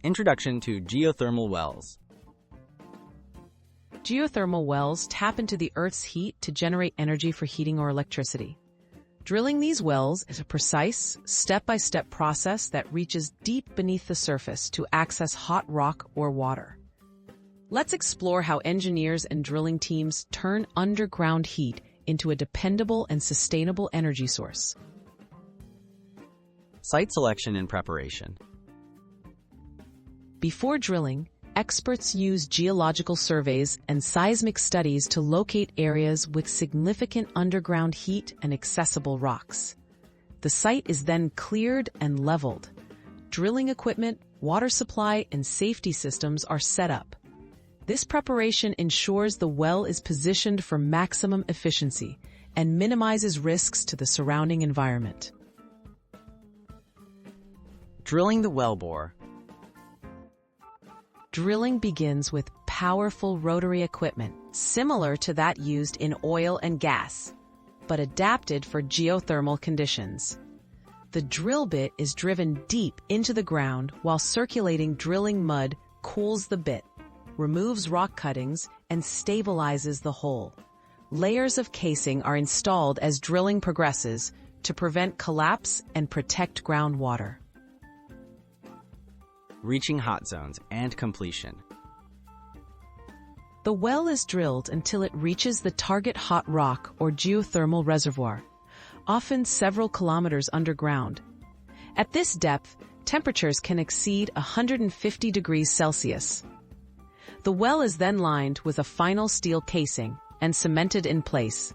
Introduction to geothermal wells. Geothermal wells tap into the Earth's heat to generate energy for heating or electricity. Drilling these wells is a precise, step-by-step process that reaches deep beneath the surface to access hot rock or water. Let's explore how engineers and drilling teams turn underground heat into a dependable and sustainable energy source. Site selection and preparation. Before drilling, experts use geological surveys and seismic studies to locate areas with significant underground heat and accessible rocks. The site is then cleared and leveled. Drilling equipment, water supply, and safety systems are set up. This preparation ensures the well is positioned for maximum efficiency and minimizes risks to the surrounding environment. Drilling the wellbore. Drilling begins with powerful rotary equipment, similar to that used in oil and gas, but adapted for geothermal conditions. The drill bit is driven deep into the ground while circulating drilling mud cools the bit, removes rock cuttings, and stabilizes the hole. Layers of casing are installed as drilling progresses to prevent collapse and protect groundwater. Reaching hot zones and completion. The well is drilled until it reaches the target hot rock or geothermal reservoir, often several kilometers underground. At this depth, temperatures can exceed 150 degrees Celsius. The well is then lined with a final steel casing and cemented in place.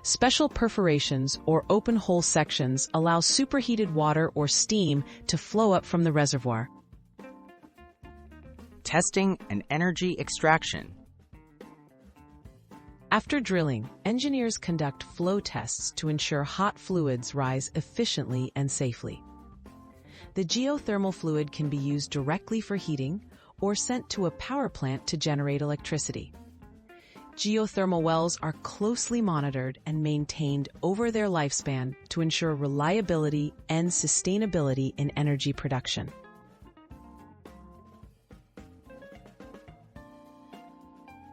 Special perforations or open hole sections allow superheated water or steam to flow up from the reservoir. Testing and energy extraction. After drilling, engineers conduct flow tests to ensure hot fluids rise efficiently and safely. The geothermal fluid can be used directly for heating or sent to a power plant to generate electricity. Geothermal wells are closely monitored and maintained over their lifespan to ensure reliability and sustainability in energy production.